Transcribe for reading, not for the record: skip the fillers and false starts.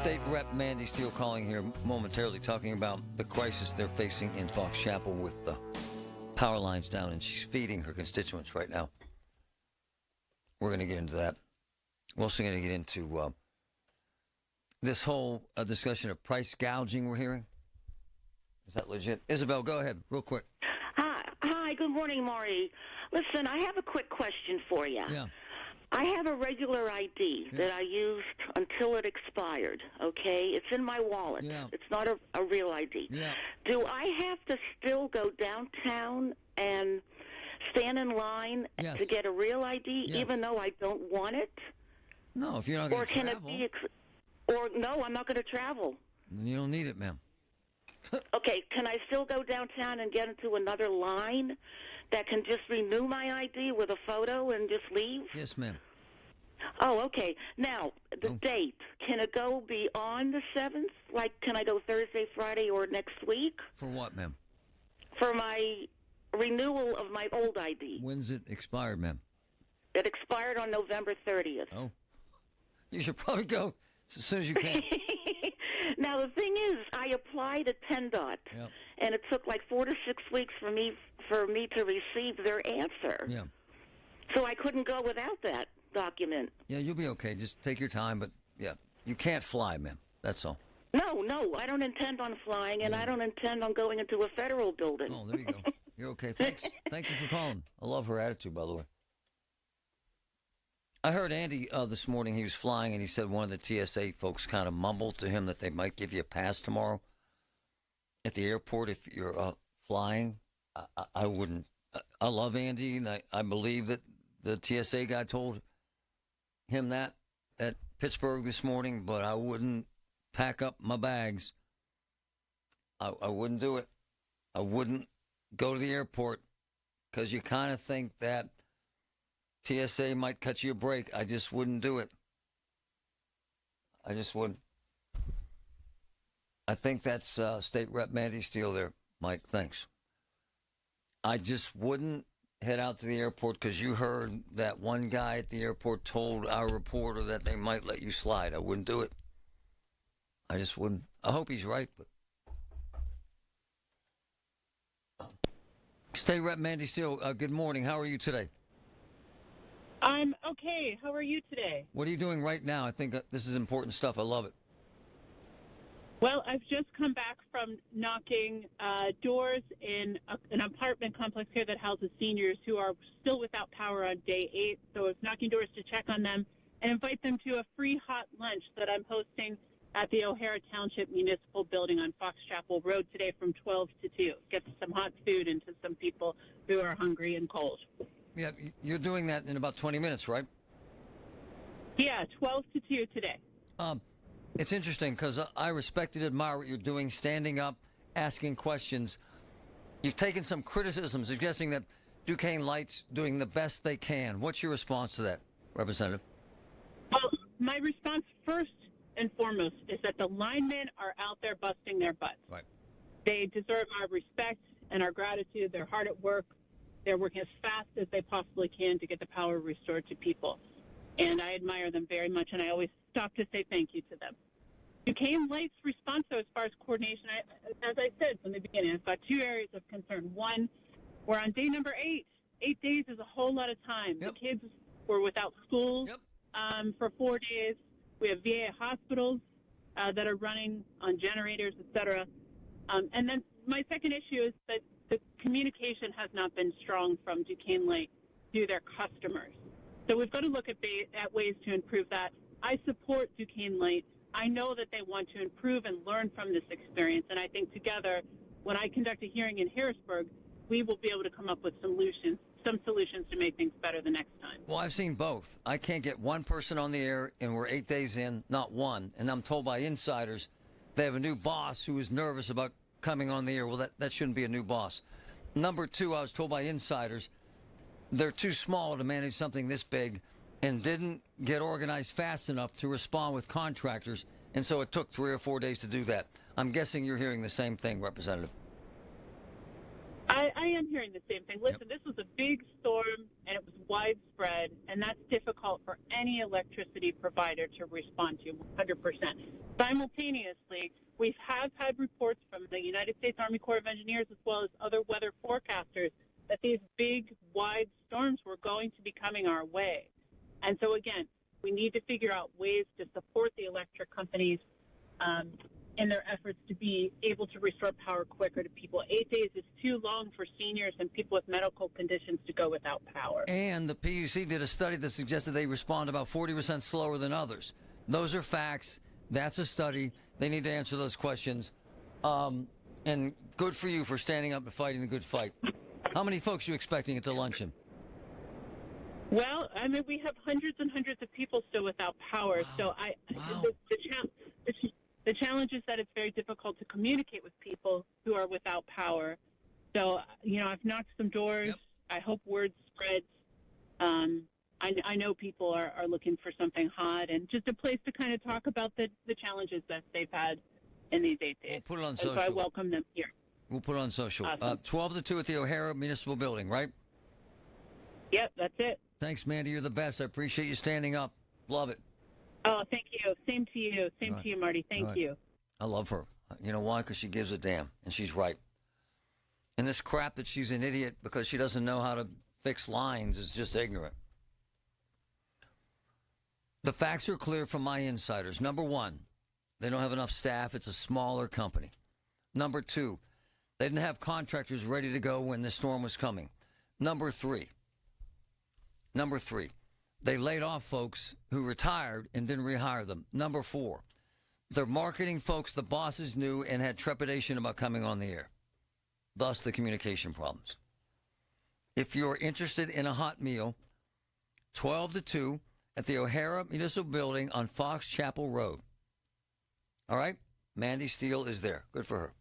State Rep Mandy Steele calling here momentarily, talking about the crisis they're facing in Fox Chapel with the power lines down, and she's feeding her constituents right now. We're going to get into that. We're also going to get into this whole discussion of price gouging we're hearing. Is that legit? Isabel, go ahead, real quick. Hi, good morning, Marty. Listen, I have a quick question for you. Yeah. I have a regular ID that I used until it expired, okay? It's in my wallet. Yeah. It's not a real ID. Yeah. Do I have to still go downtown and stand in line to get a real ID, even though I don't want it? No, if you're not going to travel. Or can it be, or no, I'm not going to travel. Then you don't need it, ma'am. Okay, can I still go downtown and get into another line that can just renew my ID with a photo and just leave? Yes, ma'am. Oh, okay. Now, the date, can it go beyond the 7th? Like, can I go Thursday, Friday, or next week? For what, ma'am? For my renewal of my old ID. When's it expired, ma'am? It expired on November 30th. Oh. You should probably go as soon as you can. Now, the thing is, I applied at PennDOT, and it took like 4 to 6 weeks for me to receive their answer. Yeah. So I couldn't go without that document. Yeah, you'll be okay. Just take your time, but, you can't fly, ma'am. That's all. No, I don't intend on flying, and I don't intend on going into a federal building. Oh, there you go. You're okay. Thanks. Thank you for calling. I love her attitude, by the way. I heard Andy this morning. He was flying, and he said one of the TSA folks kind of mumbled to him that they might give you a pass tomorrow at the airport if you're flying. I wouldn't. I love Andy, and I believe that the TSA guy told him that at Pittsburgh this morning, but I wouldn't pack up my bags. I wouldn't do it. I wouldn't go to the airport because you kind of think that TSA might cut you a break. I just wouldn't do it. I just wouldn't. I think that's State Rep Mandy Steele there, Mike. Thanks. I just wouldn't head out to the airport because you heard that one guy at the airport told our reporter that they might let you slide. I wouldn't do it. I just wouldn't. I hope he's right, but. State Rep Mandy Steele, good morning. How are you today? I'm okay. How are you today? What are you doing right now? I think this is important stuff. I love it. Well, I've just come back from knocking doors in an apartment complex here that houses seniors who are still without power on day 8. So I was knocking doors to check on them and invite them to a free hot lunch that I'm hosting at the O'Hara Township Municipal Building on Fox Chapel Road today from 12 to 2. Get some hot food into some people who are hungry and cold. Yeah, you're doing that in about 20 minutes, right? Yeah, 12 to 2 today. It's interesting because I respect and admire what you're doing, standing up, asking questions. You've taken some criticism suggesting that Duquesne Light's doing the best they can. What's your response to that, Representative? Well, my response first and foremost is that the linemen are out there busting their butts. Right. They deserve our respect and our gratitude. They're hard at work. They're working as fast as they possibly can to get the power restored to people. And I admire them very much, and I always stop to say thank you to them. Duquesne Light's response, though, as far as coordination, as I said from the beginning, I've got 2 areas of concern. One, we're on day number 8. 8 days is a whole lot of time. Yep. The kids were without school for 4 days. We have VA hospitals that are running on generators, et cetera. And then my second issue is that the communication has not been strong from Duquesne Light to their customers. So we've got to look at ways to improve that. I support Duquesne Light. I know that they want to improve and learn from this experience, and I think together, when I conduct a hearing in Harrisburg, we will be able to come up with some solutions to make things better the next time. Well, I've seen both. I can't get one person on the air, and we're 8 days in, not one. And I'm told by insiders they have a new boss who is nervous about coming on the air. Well, that shouldn't be a new boss. Number 2, I was told by insiders they're too small to manage something this big and didn't get organized fast enough to respond with contractors, and so it took 3 or 4 days to do that. I'm guessing you're hearing the same thing, Representative. I am hearing the same thing. Listen, This was a big storm, and it was widespread, and that's difficult for any electricity provider to respond to 100%. Simultaneously, we have had reports from the United States Army Corps of Engineers as well as other weather forecasters that these big, wide storms were going to be coming our way. And so, again, we need to figure out ways to support the electric companies in their efforts to be able to restore power quicker to people. 8 days is too long for seniors and people with medical conditions to go without power. And the PUC did a study that suggested they respond about 40% slower than others. Those are facts. That's a study. They need to answer those questions. And good for you for standing up and fighting the good fight. How many folks are you expecting at the luncheon? Well, I mean, we have hundreds and hundreds of people still without power. Wow. So the challenge is that it's very difficult to communicate with people who are without power. So, I've knocked some doors. Yep. I hope word spreads. I know people are looking for something hot and just a place to kind of talk about the challenges that they've had in these 8 days. We'll put it on and social. So I welcome them here. We'll put it on social. Awesome. 12 to 2 at the O'Hara Municipal Building, right? Yep, that's it. Thanks, Mandy. You're the best. I appreciate you standing up. Love it. Oh, thank you. Same to you. Same to you, Marty. Thank you. I love her. You know why? Because she gives a damn, and she's right. And this crap that she's an idiot because she doesn't know how to fix lines is just ignorant. The facts are clear from my insiders. Number one, they don't have enough staff. It's a smaller company. Number two, they didn't have contractors ready to go when the storm was coming. Number three, they laid off folks who retired and didn't rehire them. Number four, their marketing folks, the bosses knew and had trepidation about coming on the air. Thus, the communication problems. If you're interested in a hot meal, 12 to 2 at the O'Hara Municipal Building on Fox Chapel Road. All right? Mandy Steele is there. Good for her.